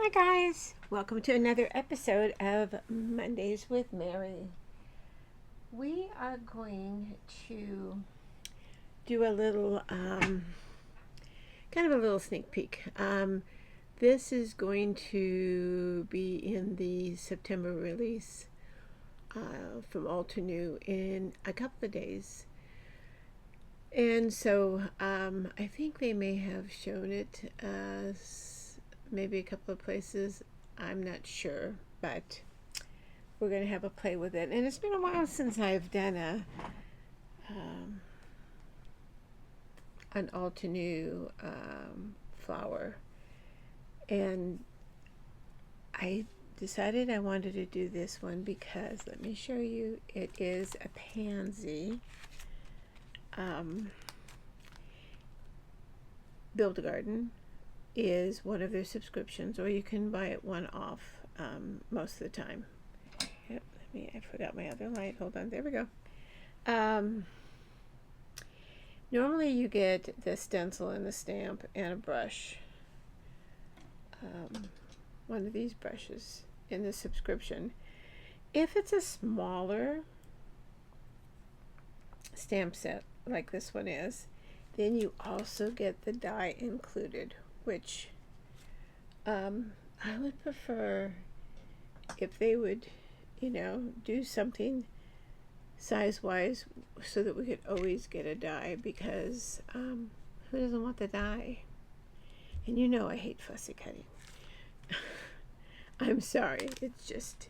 Hi guys, welcome to another episode of Mondays with Mary. We are going to do a little, kind of a little sneak peek. This is going to be in the September release from Altenew in a couple of days. And so I think they may have shown it maybe a couple of places. I'm not sure, but we're going to have a play with it. And it's been a while since I've done an Altenew flower. And I decided I wanted to do this one because, let me show you, it is a pansy. Build a Garden is one of their subscriptions, or you can buy it one off most of the time. Yep, I forgot my other light. Hold on, there we go. Normally you get the stencil and the stamp and a brush. One of these brushes in the subscription. If it's a smaller stamp set like this one is, then you also get the die included, which I would prefer if they would, do something size-wise so that we could always get a die, because who doesn't want the die? And I hate fussy cutting. I'm sorry, it's just,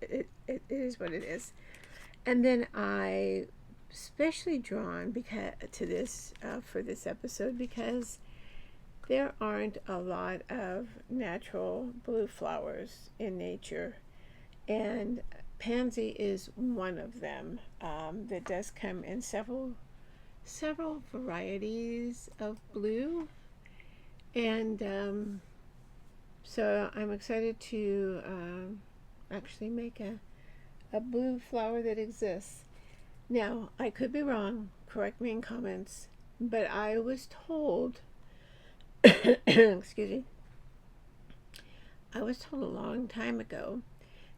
it is what it is. And then I especially drawn to this for this episode because there aren't a lot of natural blue flowers in nature, and pansy is one of them that does come in several varieties of blue. And so I'm excited to actually make a blue flower that exists. Now, I could be wrong, correct me in comments, but I was told excuse me, I was told a long time ago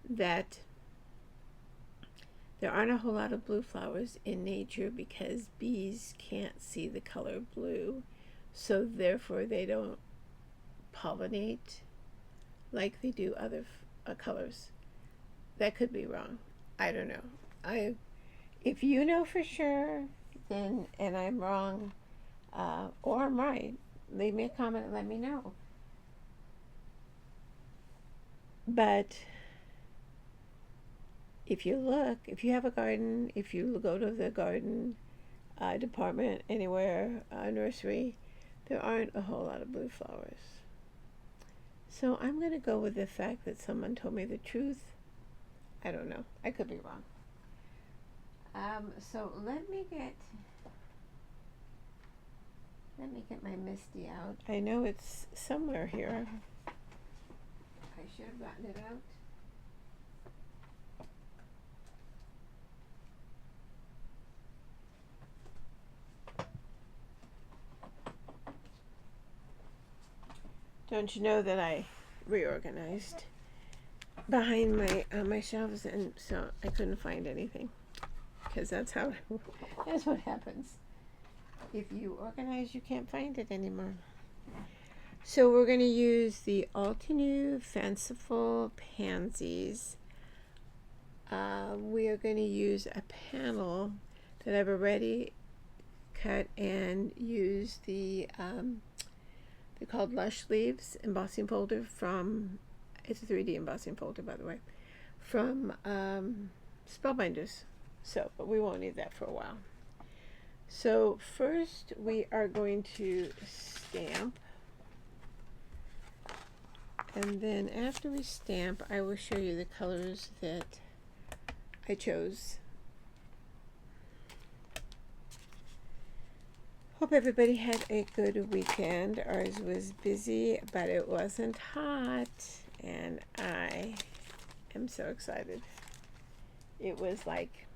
that there aren't a whole lot of blue flowers in nature because bees can't see the color blue, so therefore they don't pollinate like they do other colors. That could be wrong. I don't know. If you know for sure, then, and I'm wrong, or I'm right, leave me a comment and let me know. But if you have a garden, if you go to the garden department anywhere, nursery, there aren't a whole lot of blue flowers. So I'm going to go with the fact that someone told me the truth. I don't know. I could be wrong. So let me get my Misty out. I know it's somewhere here. I should have gotten it out. Don't you know that I reorganized behind my shelves, and so I couldn't find anything, because that's what happens. If you organize, you can't find it anymore. So we're going to use the Altenew Fanciful Pansies. We are going to use a panel that I've already cut and use the they're called Lush Leaves embossing folder from, it's a 3D embossing folder, by the way, from Spellbinders. So, but we won't need that for a while. So first we are going to stamp, and then after we stamp, I will show you the colors that I chose. Hope everybody had a good weekend. Ours was busy, but it wasn't hot, and I am so excited. It was like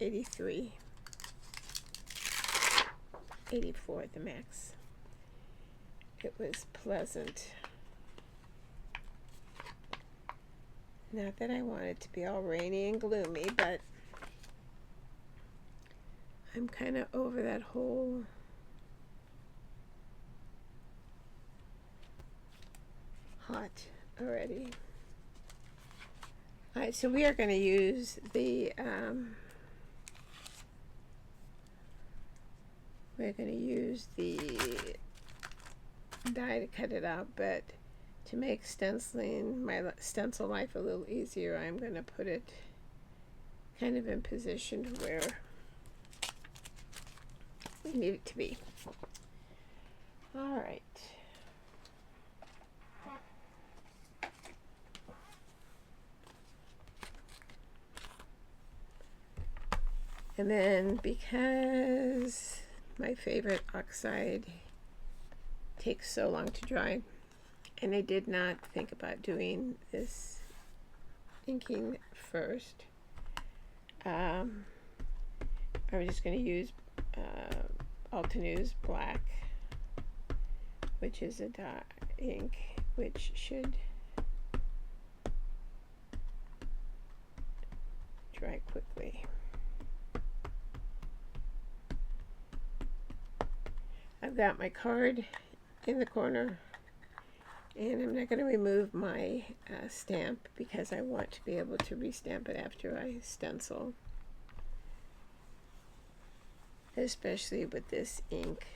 83, 84 at the max. It was pleasant. Not that I want it to be all rainy and gloomy, but I'm kind of over that whole hot already. Alright, so we are going to use the die to cut it out, but to make stenciling my stencil life a little easier, I'm going to put it kind of in position to where we need it to be. All right. And then, because my favorite oxide takes so long to dry, and I did not think about doing this inking first, I'm just going to use Altenew's black, which is a dye ink, which should dry quickly. I've got my card in the corner, and I'm not going to remove my stamp because I want to be able to restamp it after I stencil, especially with this ink.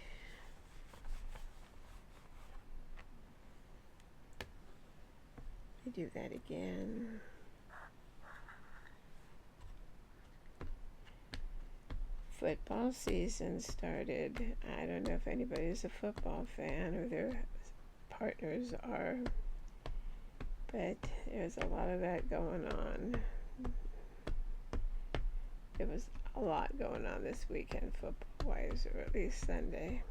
I do that again. Football season started. I don't know if anybody's a football fan or their partners are, but there's a lot of that going on. There was a lot going on this weekend football-wise, or at least Sunday.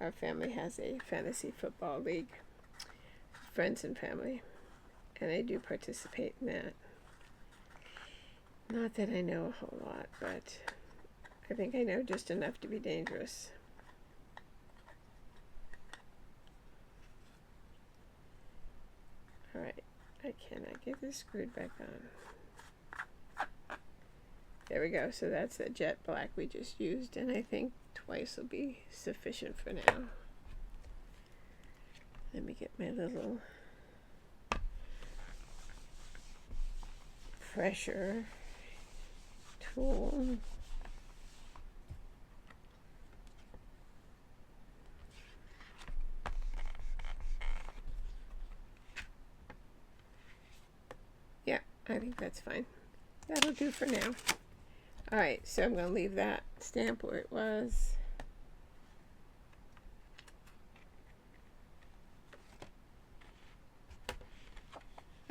Our family has a fantasy football league, friends and family, and I do participate in that. Not that I know a whole lot, but I think I know just enough to be dangerous. Alright, I cannot get this screwed back on. There we go, so that's the jet black we just used, and I think twice will be sufficient for now. Let me get my little pressure tool. Yeah, I think that's fine. That'll do for now. Alright, so I'm going to leave that stamp where it was.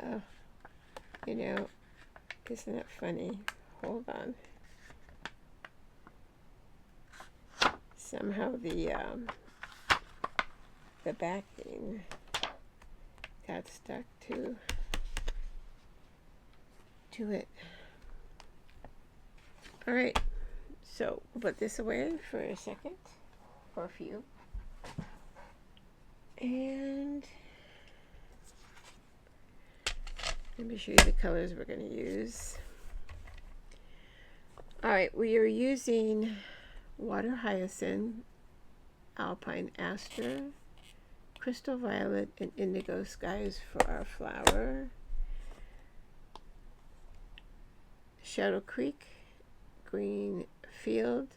Oh, you know, isn't it funny? Hold on. Somehow the backing got stuck to it. All right, so we'll put this away for a second, or a few, and let me show you the colors we're going to use. All right, we are using Water Hyacinth, Alpine Aster, Crystal Violet, and Indigo Skies for our flower. Shadow Creek, Green Field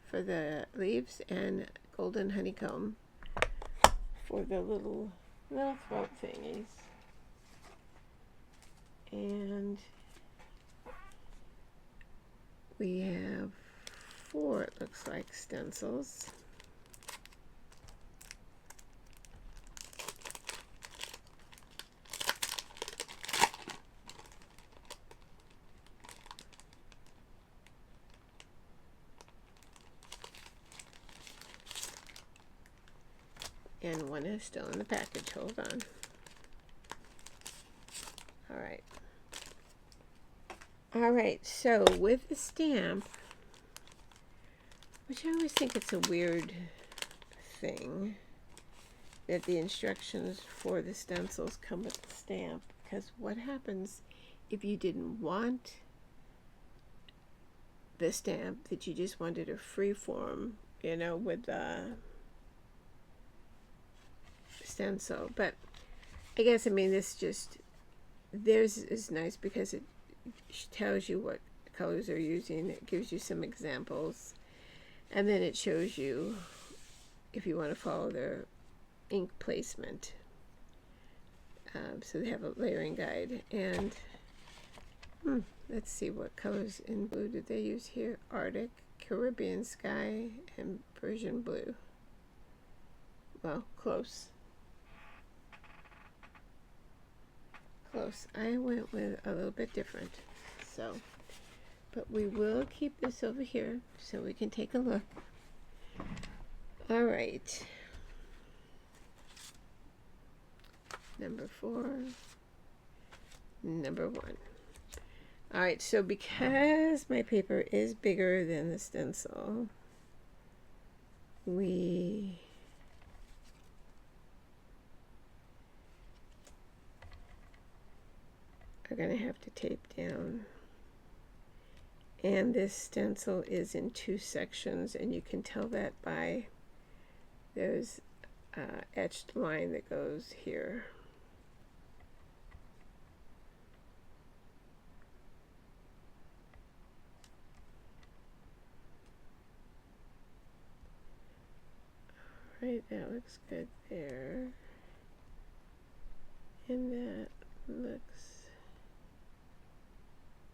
for the leaves, and Golden Honeycomb for the little throat thingies. And we have 4, it looks like, stencils. And one is still in the package. Hold on. Alright. Alright, so with the stamp, which I always think it's a weird thing, that the instructions for the stencils come with the stamp, because what happens if you didn't want the stamp, that you just wanted a free form, you know, with the stencil. But I guess, I mean, this just, theirs is nice because it tells you what colors they're using. It gives you some examples, and then it shows you if you want to follow their ink placement. So they have a layering guide. And let's see, what colors in blue did they use here? Arctic, Caribbean sky, and Persian blue. Well, close. Close. I went with a little bit different. So, but we will keep this over here so we can take a look. All right. Number 4. Number 1. All right, so because my paper is bigger than the stencil, we are going to have to tape down. And this stencil is in 2 sections, and you can tell that by there's etched line that goes here. All right, that looks good there. And that looks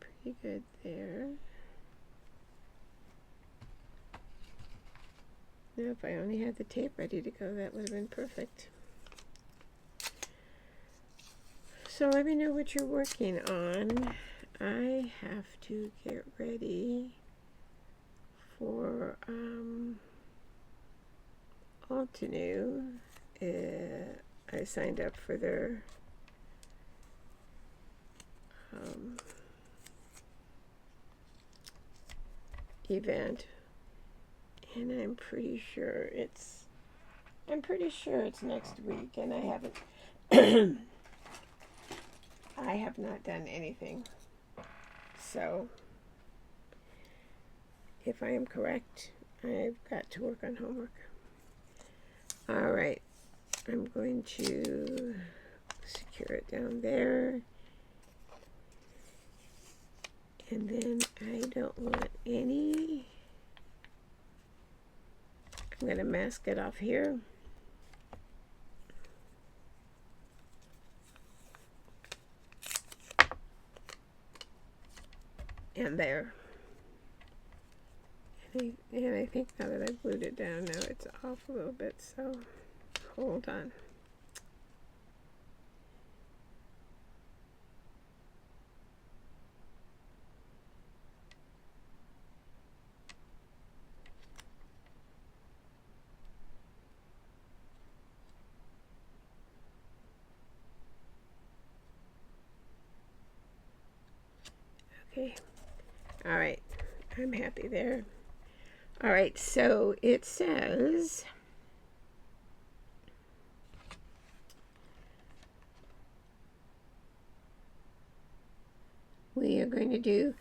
pretty good there. Now, if I only had the tape ready to go, that would have been perfect. So let me know what you're working on. I have to get ready for Altenew. I signed up for their event, and I'm pretty sure it's next week, and I haven't I have not done anything. So if I am correct, I've got to work on homework. All right, I'm going to secure it down there. And then I don't want any. I'm going to mask it off here. And there. And I think now that I've glued it down, now it's off a little bit, so hold on. Okay, all right, I'm happy there. All right, so it says we are going to do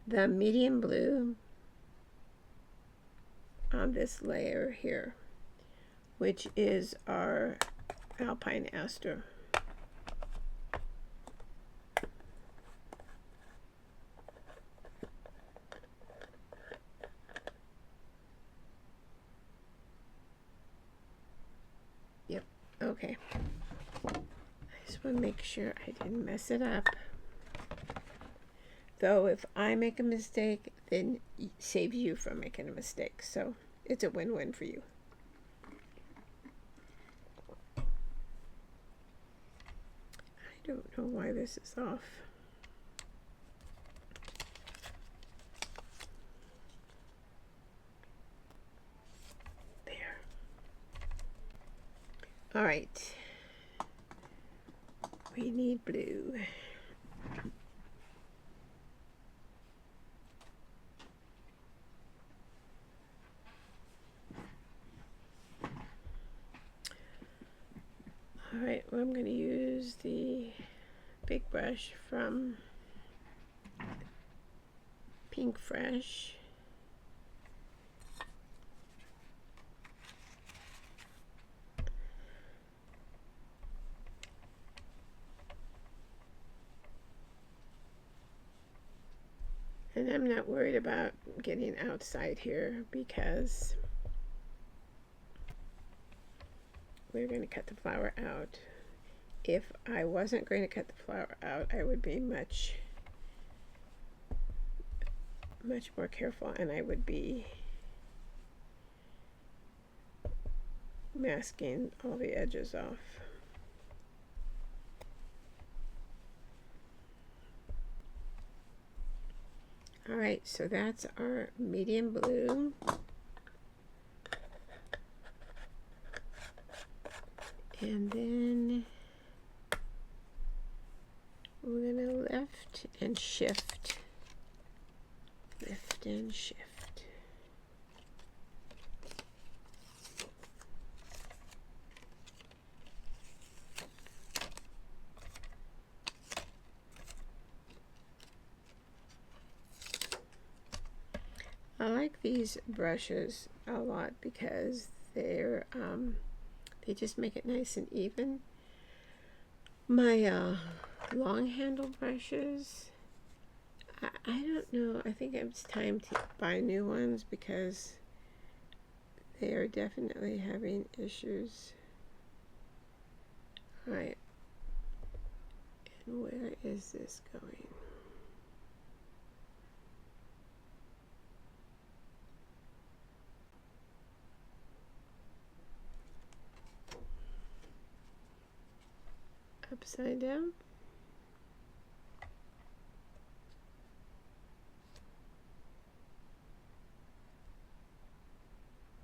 the medium blue on this layer here, which is our Alpine Aster. Yep, okay. I just want to make sure I didn't mess it up. Though if I make a mistake, then it saves you from making a mistake. So it's a win-win for you. I don't know why this is off. There. All right. We need blue. to use the big brush from Pink Fresh. And I'm not worried about getting outside here because we're going to cut the flower out. If I wasn't going to cut the flower out, I would be much more careful, and I would be masking all the edges off. Alright, so that's our medium blue. And then we're going to lift and shift. Lift and shift. I like these brushes a lot because they're they just make it nice and even. My long handle brushes, I don't know, I think it's time to buy new ones because they are definitely having issues. Alright, and where is this going? Upside down.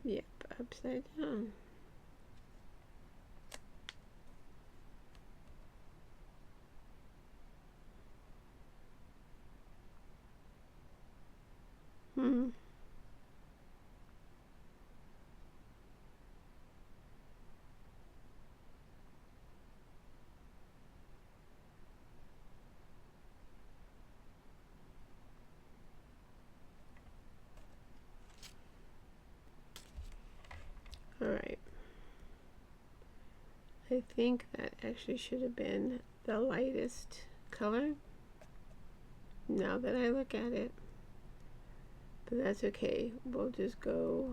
Yep, upside down. Alright, I think that actually should have been the lightest color, now that I look at it, but that's okay. We'll just go,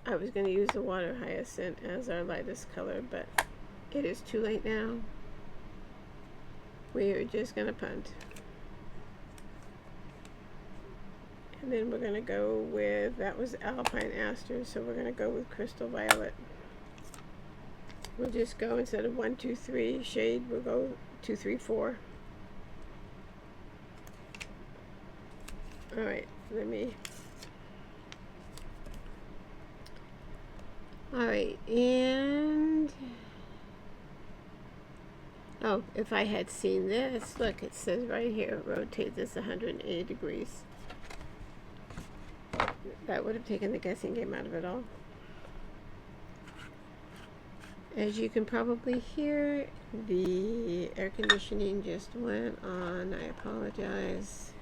I was going to use the water hyacinth as our lightest color, but it is too late now. We are just going to punt. And then we're going to go with, that was Alpine Aster, so we're going to go with Crystal Violet. We'll just go, instead of 1, 2, 3 shade, we'll go 2, 3, 4. Alright, let me... Alright, and... Oh, if I had seen this, look, it says right here, rotate this 180 degrees. That would have taken the guessing game out of it all. As you can probably hear, the air conditioning just went on. I apologize.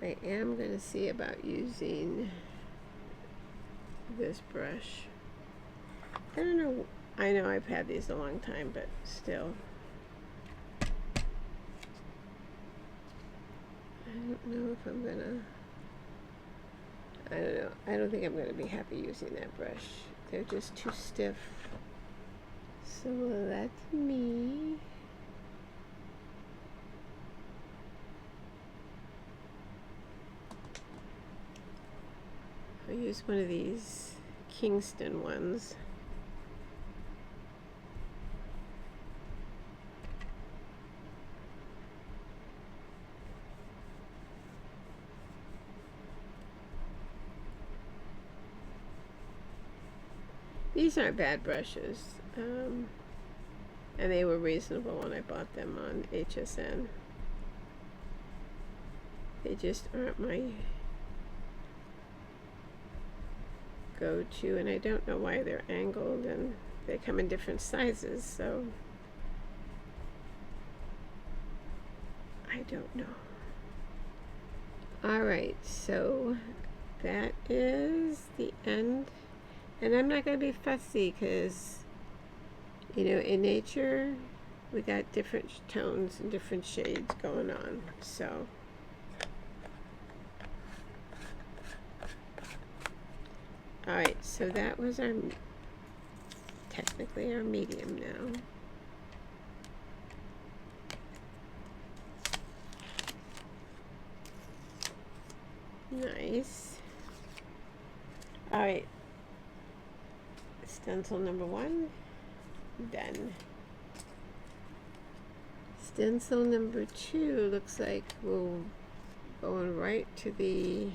I am going to see about using this brush. I don't know. I know I've had these a long time, but still. I don't know if I'm gonna, I don't know. I don't think I'm gonna be happy using that brush. They're just too stiff. So let me, I'll use one of these Kingston ones. These aren't bad brushes, and they were reasonable when I bought them on HSN. They just aren't my go-to, and I don't know why they're angled, and they come in different sizes, so I don't know. Alright, so that is the end. And I'm not going to be fussy because, you know, in nature, we got different tones and different shades going on. So, alright, so that was our, technically our medium now. Nice. Alright. Stencil number 1. Done. Stencil number 2 looks like we're going right to the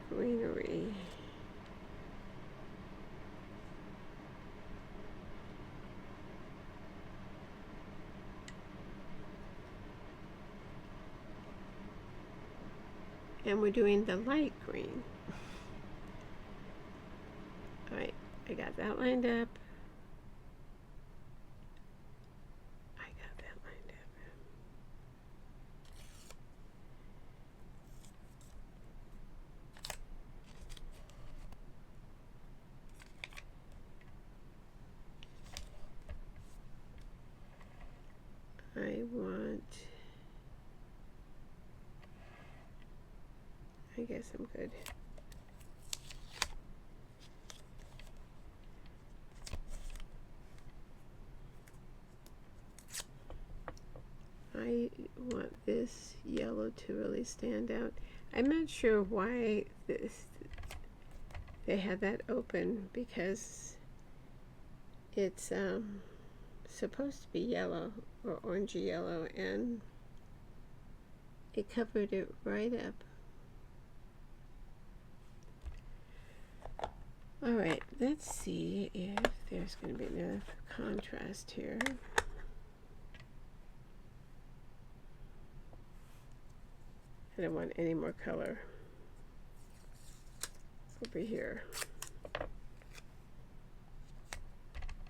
greenery. And we're doing the light green. Alright, I got that lined up. I guess I'm good. I want this yellow to really stand out. I'm not sure why they had that open, because it's supposed to be yellow or orangey yellow, and it covered it right up. Alright, let's see if there's going to be enough contrast here. I don't want any more color over here.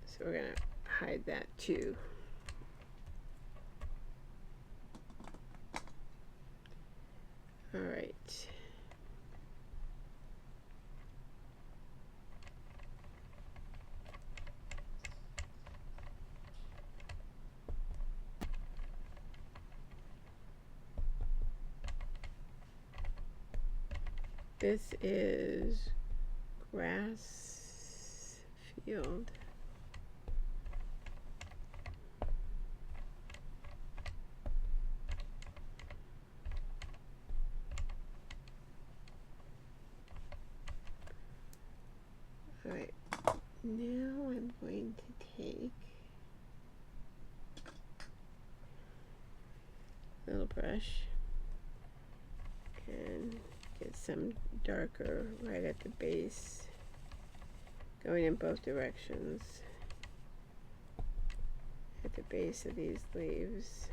So we're going to hide that too. Alright. This is grass field. All right, now I'm going to take a little brush and get some darker right at the base, going in both directions at the base of these leaves.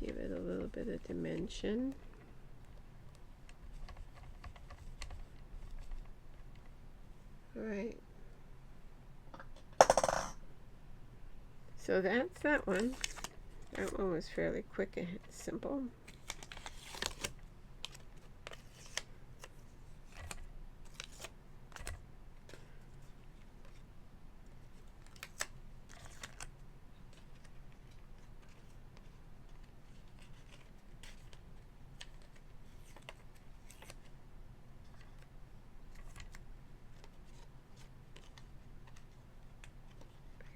Give it a little bit of dimension. Alright, so that's that one. That one was fairly quick and simple.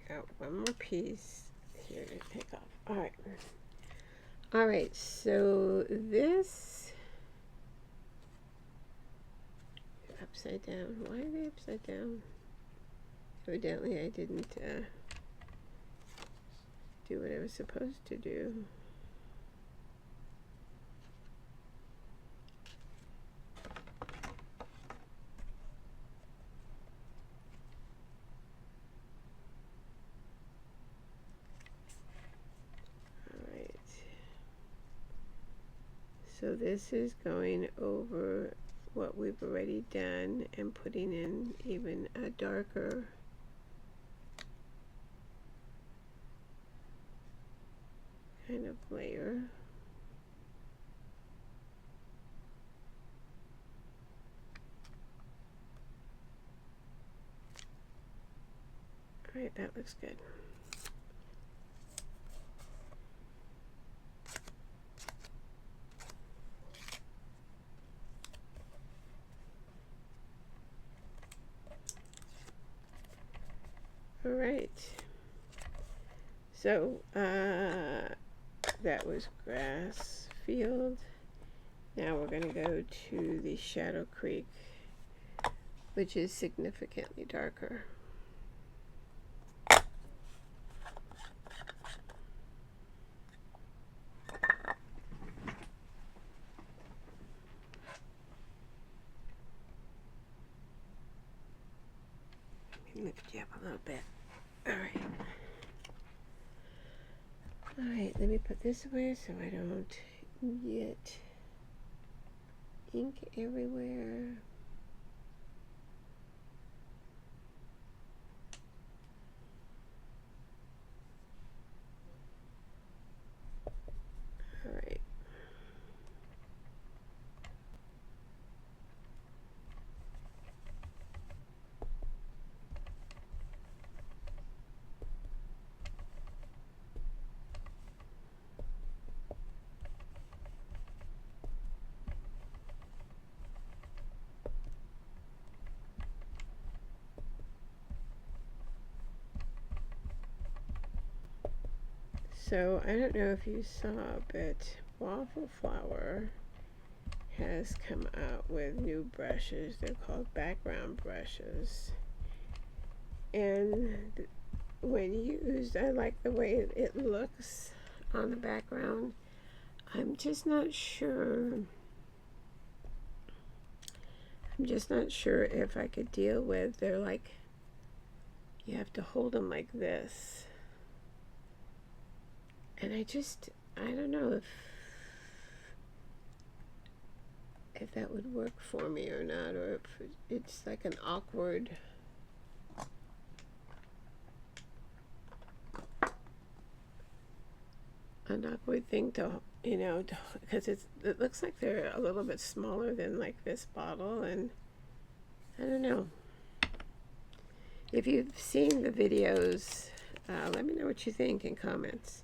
Got one more piece here to take off. Alright. Alright, so this upside down. Why are they upside down? Evidently I didn't do what I was supposed to do. Alright. So this is going over what we've already done and putting in even a darker kind of layer. Alright, that looks good. All right, so that was grass field. Now we're going to go to the Shadow Creek, which is significantly darker. Let me lift you up a little bit. Alright. Alright, let me put this away so I don't get ink everywhere. Alright. So I don't know if you saw, but Waffle Flower has come out with new brushes. They're called background brushes. And when used, I like the way it looks on the background. I'm just not sure. I'm just not sure if I could deal with, they're like, you have to hold them like this. And I don't know if that would work for me or not, or if it's like an awkward thing to, you know, because it looks like they're a little bit smaller than like this bottle, and I don't know. If you've seen the videos, let me know what you think in comments.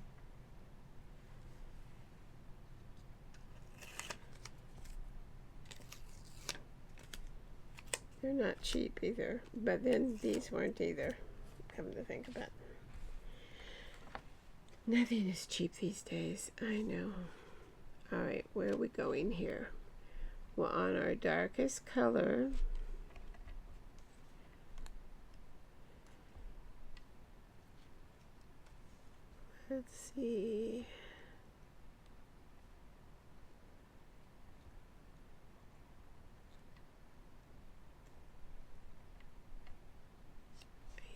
They're not cheap either, but then these weren't either, come to think of it. Nothing is cheap these days, I know. Alright, where are we going here? We're on our darkest color. Let's see.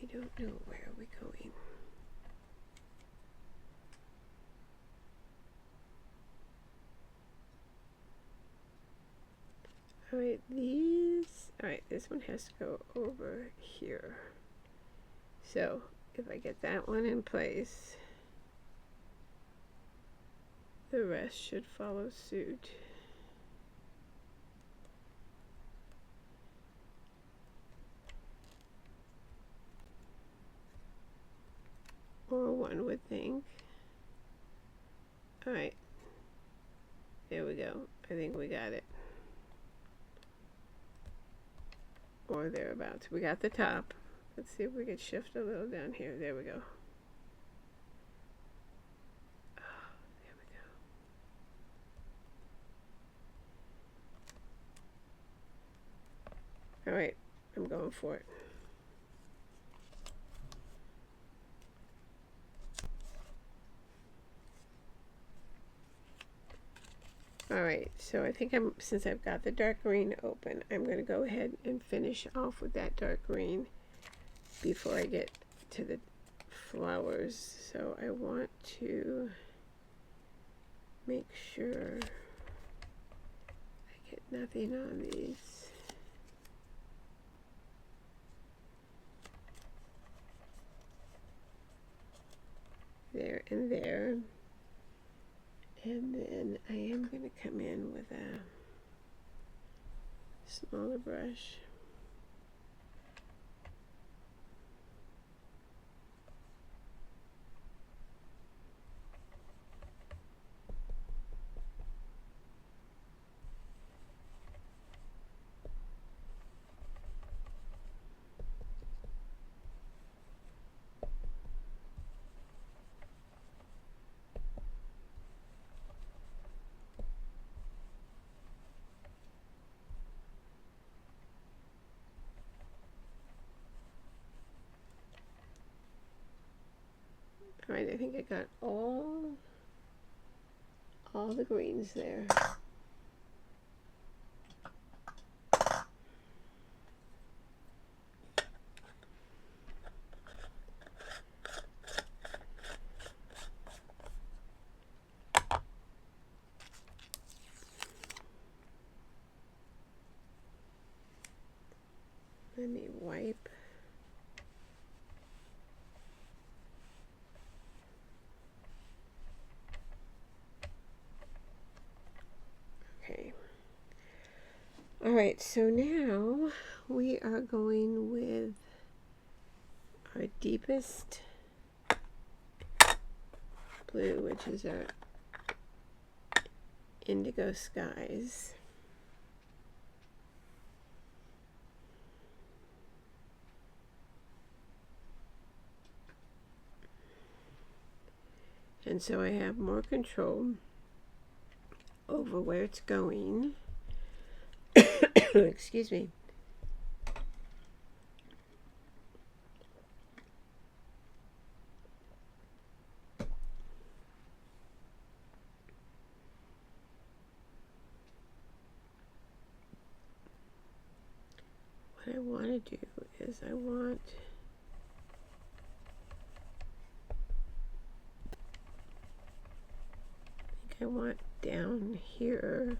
I don't know, where are we going? Alright, alright, this one has to go over here. So, if I get that one in place, the rest should follow suit. Or one would think. Alright, there we go. I think we got it. Or thereabouts. We got the top. Let's see if we can shift a little down here. There we go. Oh, there we go. Alright, I'm going for it. Alright, so I think since I've got the dark green open, I'm going to go ahead and finish off with that dark green before I get to the flowers. So I want to make sure I get nothing on these. There and there. And then I am going to come in with a smaller brush. Alright, I think I got all the greens there. Let me wipe. Okay. Alright, so now we are going with our deepest blue, which is our Indigo Skies. And so I have more control over where it's going. Excuse me. What I want to do is I want down here,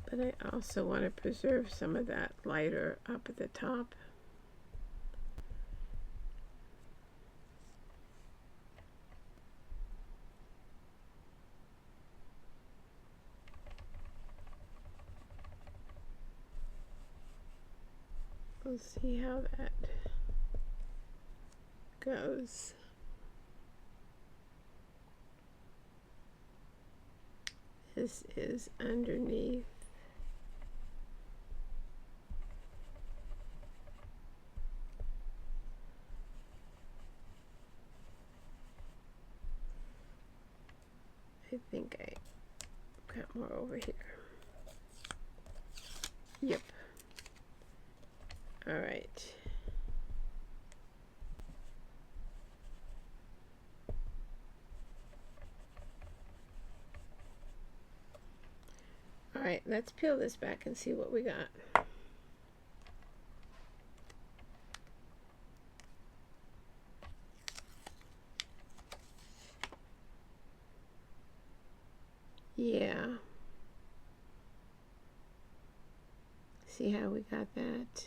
but I also want to preserve some of that lighter up at the top. We'll see how that goes. This is underneath. I think I got more over here. Yep. All right. All right, let's peel this back and see what we got. Yeah. See how we got that?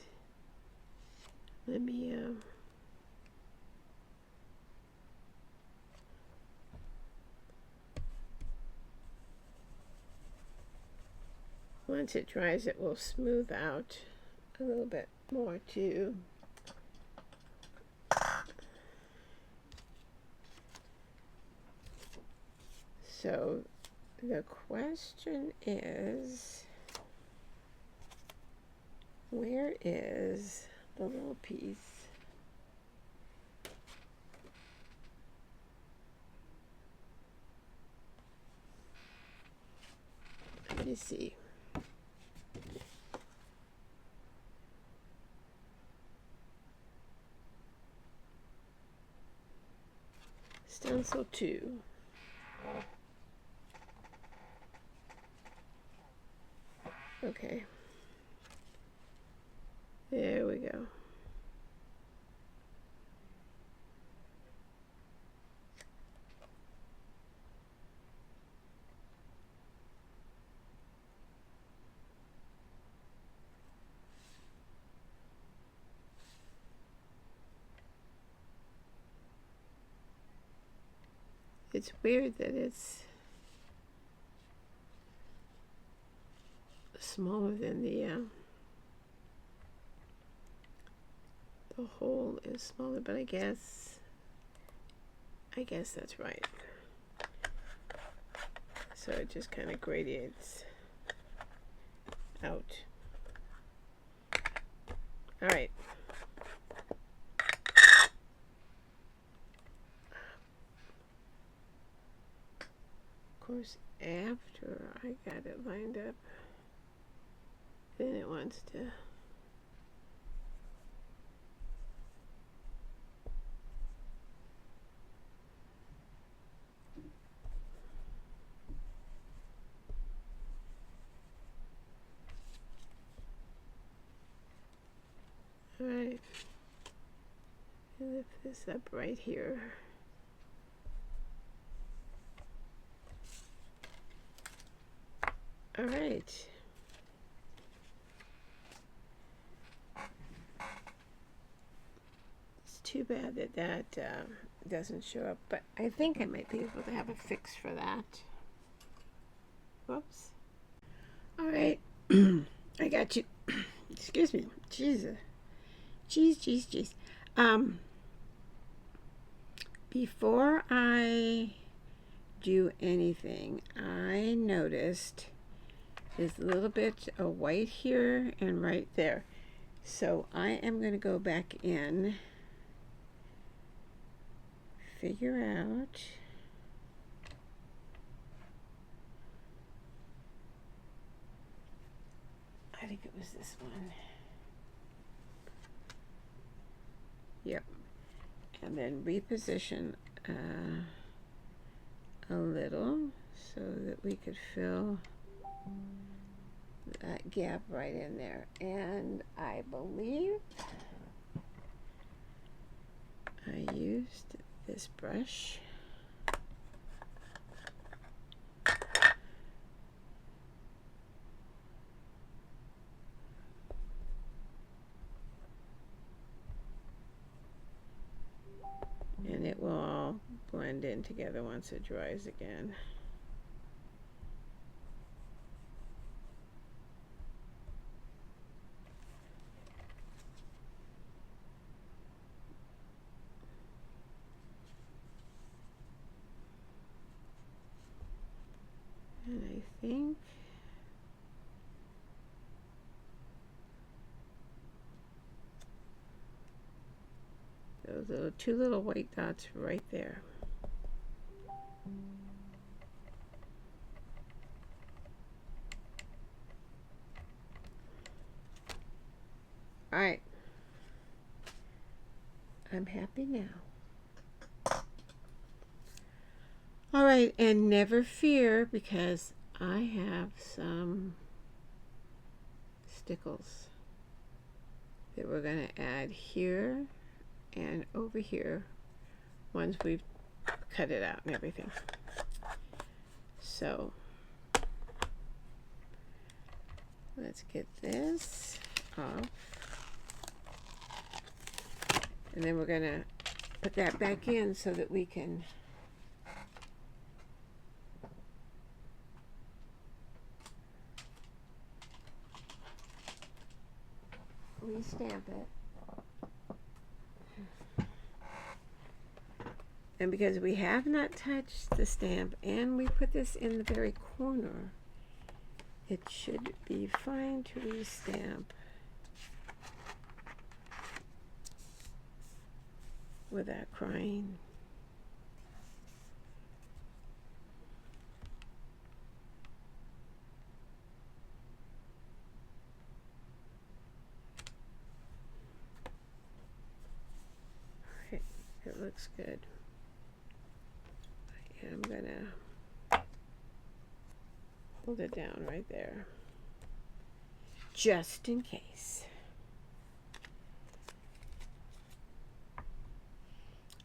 Let me once it dries, it will smooth out a little bit more too. So the question is, where is the little piece? Let me see. Stencil 2. Okay. There we go. It's weird that it's smaller than the hole is smaller, but I guess that's right. So it just kind of gradiates out. All right. Of course, after I got it lined up, then it wants to all right. Lift this up right here. All right. It's too bad that doesn't show up, but I think I might be able to have a fix for that. Whoops. All right. I got you. Excuse me. Jesus. Jeez. Before I do anything, I noticed there's a little bit of white here and right there. So I am going to go back in, figure out I think it was this one. Yep. And then reposition a little so that we could fill that gap right in there. And I believe I used this brush. And it will all blend in together once it dries again. And I think those little two little white dots right there. All right. I'm happy now. All right, and never fear because I have some stickles that we're going to add here and over here once we've cut it out and everything. So let's get this off. And then we're going to put that back in so that we can re-stamp it. And because we have not touched the stamp and we put this in the very corner, it should be fine to re-stamp without crying. Alright, it looks good. I'm gonna hold it down right there. just in case.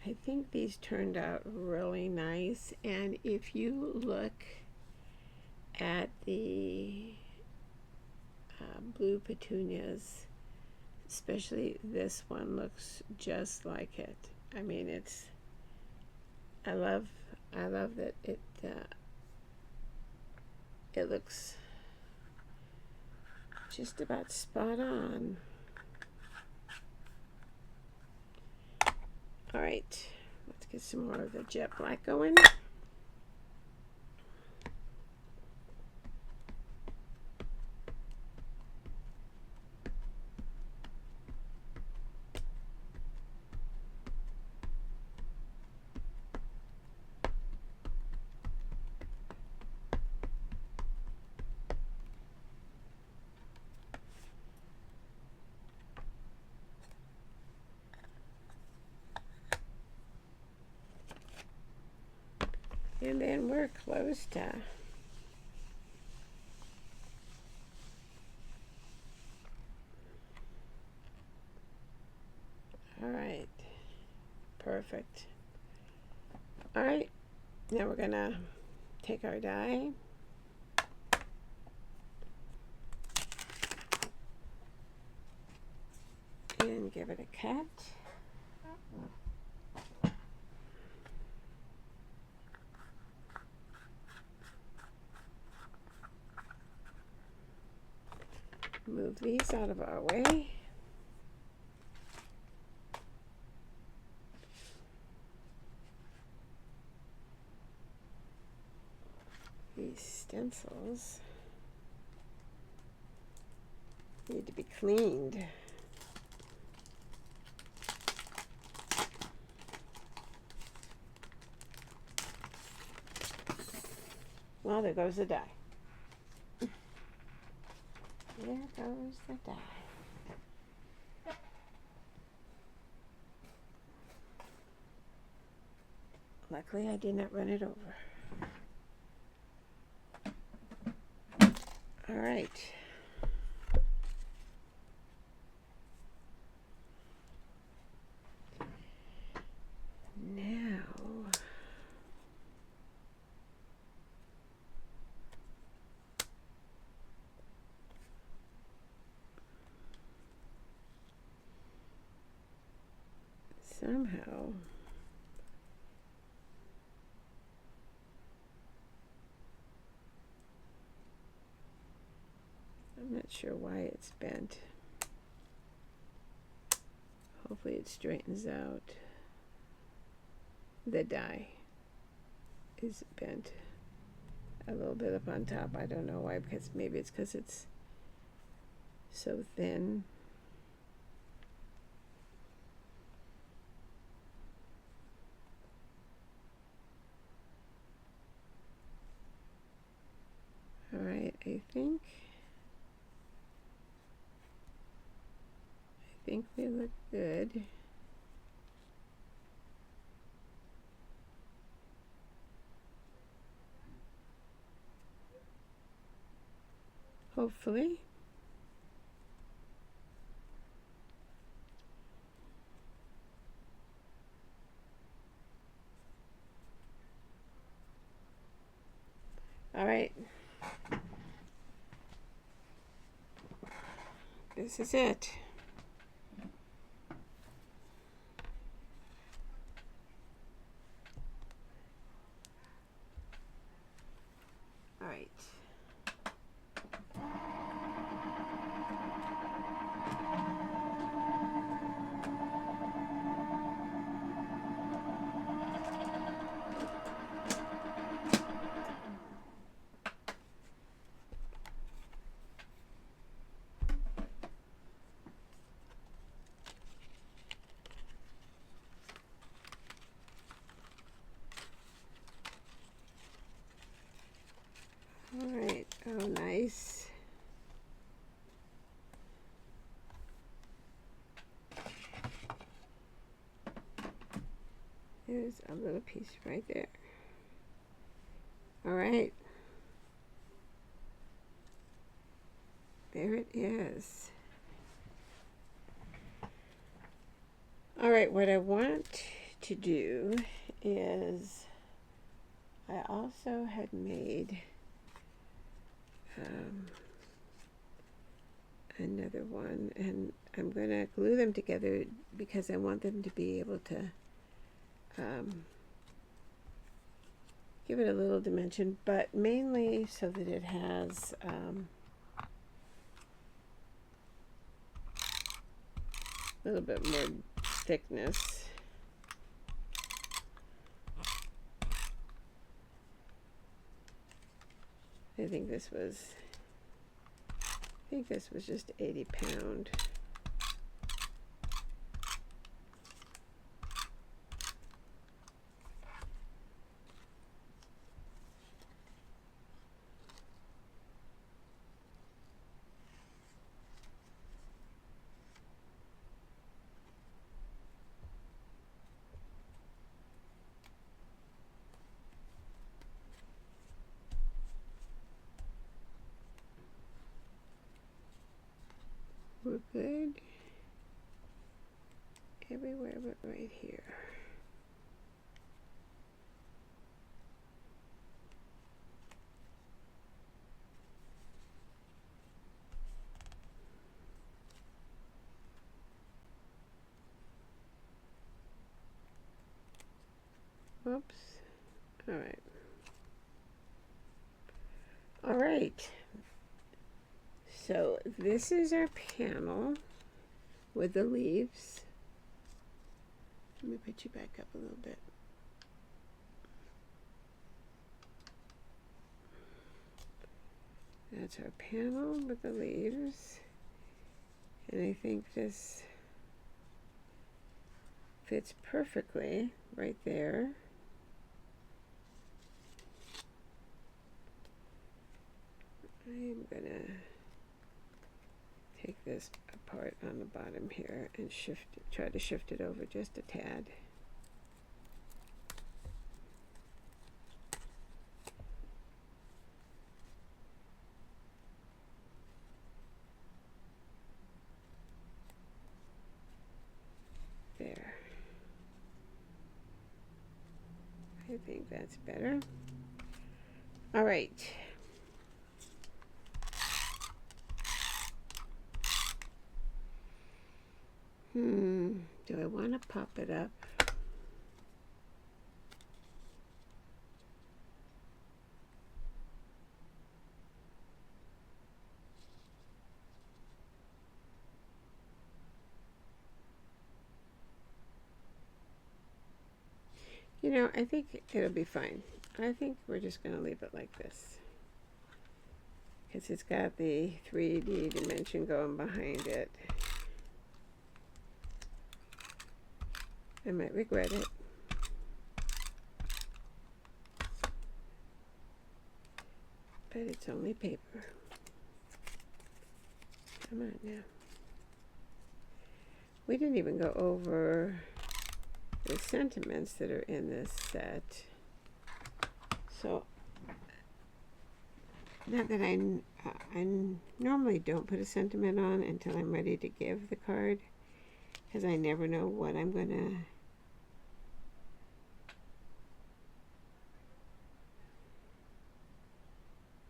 I think these turned out really nice, and if you look at the blue petunias, especially this one, looks just like it. I mean, I love that it looks just about spot on. All right, let's get some more of the jet black going. And then we're close to all right, perfect. All right, now we're gonna take our die and give it a cut. Move these out of our way. These stencils need to be cleaned. Well, there goes the die. There goes the die. Luckily, I did not run it over. All right. Now, somehow I'm not sure why it's bent. Hopefully it straightens out. The die is bent a little bit up on top. I don't know why, because maybe it's because it's so thin. All right, I think we look good. Hopefully. All right. This is it. All right. All right. Oh, nice. There's a little piece right there. All right. there it is. All right, what I want to do is, I also had made another one, and I'm going to glue them together because I want them to be able to give it a little dimension, but mainly so that it has a little bit more thickness. I think this was just 80 pound. We're good everywhere but right here. Oops. All right. All right. So this is our panel with the leaves. Let me put you back up a little bit. That's our panel with the leaves. And I think this fits perfectly right there. I am gonna take this apart on the bottom here and try to shift it over just a tad. There. I think that's better. All right. Do I want to pop it up? You know, I think it'll be fine. I think we're just going to leave it like this, because it's got the 3D dimension going behind it. I might regret it. But it's only paper. Come on now. We didn't even go over the sentiments that are in this set. So, not that I normally don't put a sentiment on until I'm ready to give the card, because I never know what I'm going to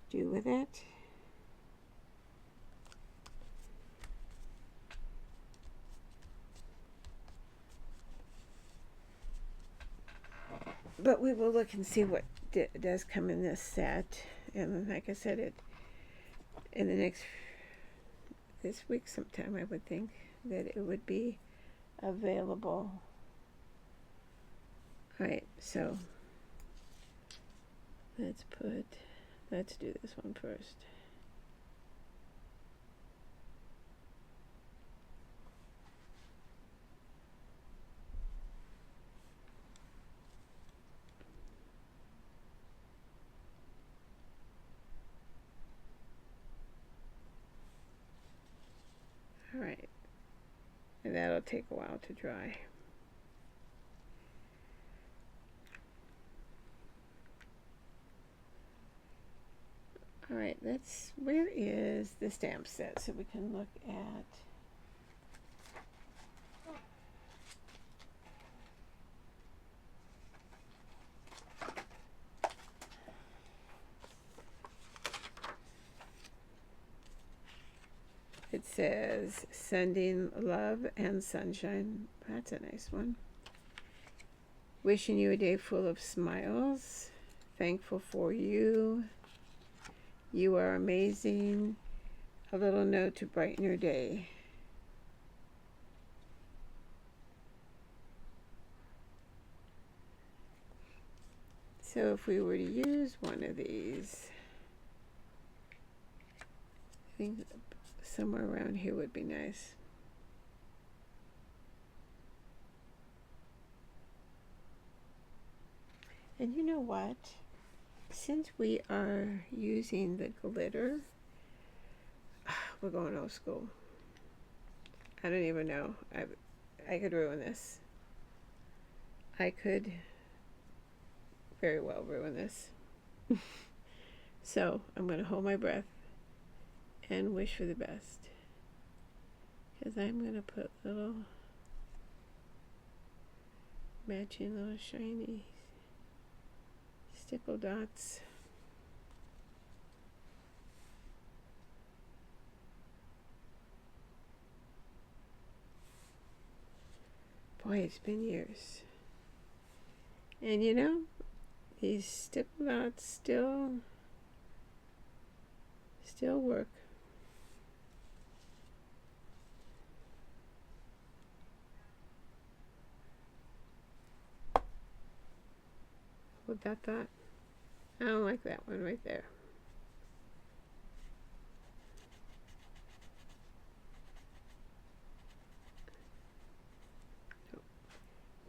do with it. But we will look and see what does come in this set. And like I said, in the this week sometime, I would think that it would be available. All right, so let's do this one first. All right, and that'll take a while to dry. All right, where is the stamp set so we can look at. It says, sending love and sunshine. That's a nice one. Wishing you a day full of smiles. Thankful for you. You are amazing. A little note to brighten your day. So if we were to use one of these, I think somewhere around here would be nice. And you know what? Since we are using the glitter, we're going old school. I don't even know. I could ruin this. I could very well ruin this. So I'm going to hold my breath and wish for the best. Because I'm going to put little matching little shiny stickle dots. Boy, it's been years. And you know, these stickle dots still work. What that thought? I don't like that one right there.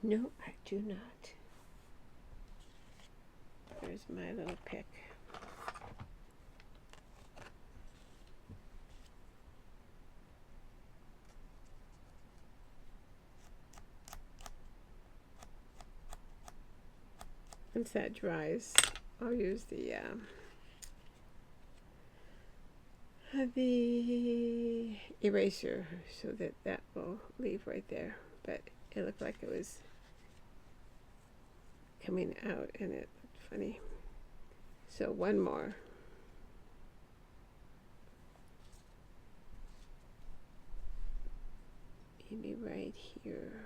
No, I do not. There's my little pick. Once that dries, I'll use the eraser so that will leave right there. But it looked like it was coming out and it looked funny. So one more. Maybe right here.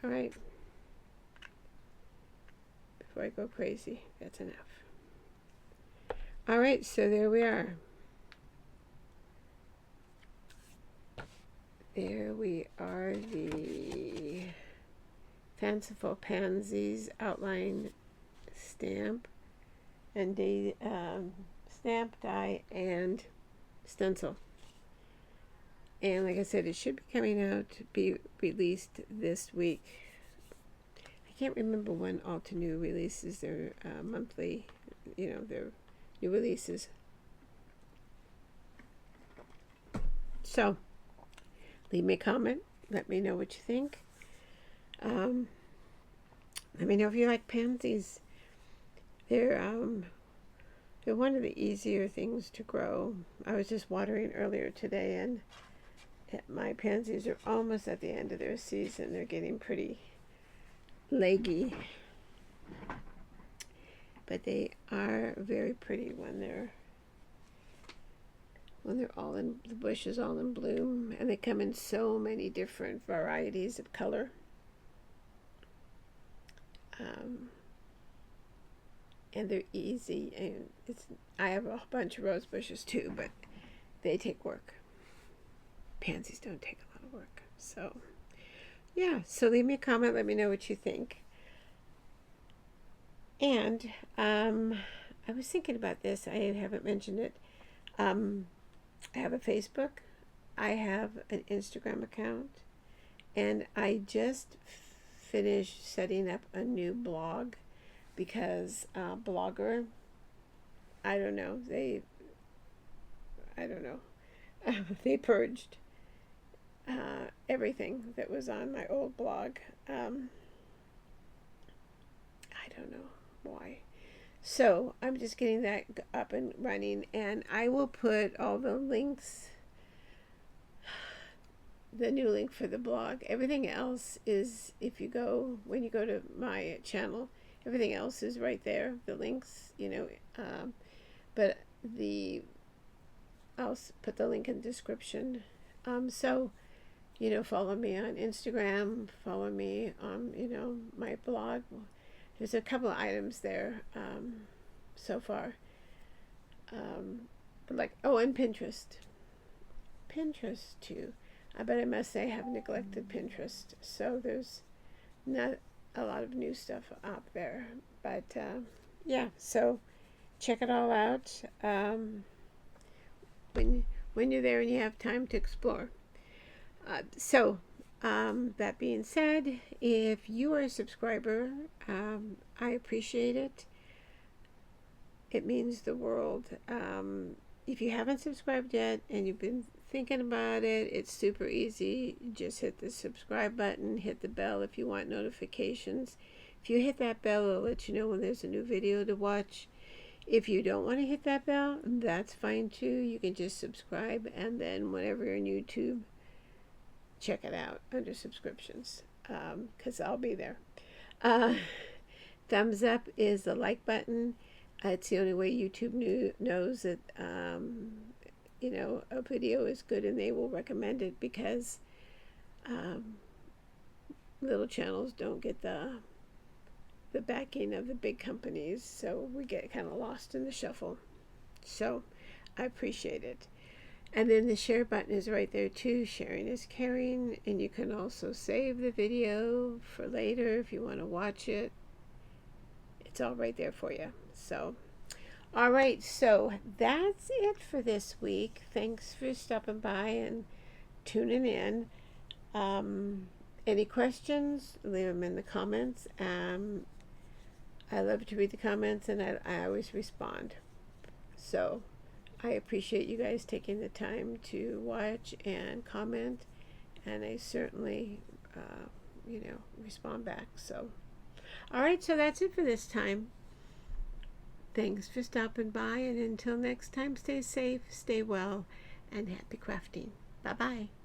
All right. Before I go crazy, that's enough. All right, so there we are. There we are, the Fanciful Pansies outline stamp and stamp, die, and stencil. And like I said, it should be coming out to be released this week. I can't remember when Altenew releases their monthly, their new releases. So, leave me a comment. Let me know what you think. Let me know if you like pansies. They're one of the easier things to grow. I was just watering earlier today, and my pansies are almost at the end of their season. They're getting pretty leggy, but they are very pretty when they're all in, the bush is all in bloom, and they come in so many different varieties of color. And they're easy, and I have a bunch of rose bushes too, but they take work. Pansies don't take a lot of work. So yeah, so leave me a comment, let me know what you think. And I was thinking about this, I haven't mentioned it. I have a Facebook, I have an Instagram account, and I just finished setting up a new blog because Blogger, I don't know, they purged everything that was on my old blog. I don't know why. So I'm just getting that up and running, and I will put all the links, the new link for the blog. Everything else is, if you go, when you go to my channel, everything else is right there, the links, but I'll put the link in the description. So, follow me on Instagram, follow me on, my blog. There's a couple of items there so far. But and Pinterest. Pinterest too. I must say I have neglected Pinterest. So there's not a lot of new stuff out there. But yeah, so check it all out when you're there and you have time to explore. That being said, if you are a subscriber, I appreciate it. It means the world. If you haven't subscribed yet and you've been thinking about it, it's super easy. Just hit the subscribe button, hit the bell if you want notifications. If you hit that bell, it'll let you know when there's a new video to watch. If you don't want to hit that bell, that's fine too. You can just subscribe, and then whenever you're on YouTube, check it out under subscriptions, because I'll be there. Thumbs up is the like button. It's the only way YouTube knows that a video is good, and they will recommend it, because little channels don't get the backing of the big companies, so we get kind of lost in the shuffle. So I appreciate it. And then the share button is right there too. Sharing is caring, and you can also save the video for later if you want to watch it. It's all right there for you. So, all right, so that's it for this week. Thanks for stopping by and tuning in. Any questions, leave them in the comments. I love to read the comments, and I always respond. So I appreciate you guys taking the time to watch and comment, and I certainly, respond back. So, all right, so that's it for this time. Thanks for stopping by, and until next time, stay safe, stay well, and happy crafting. Bye-bye.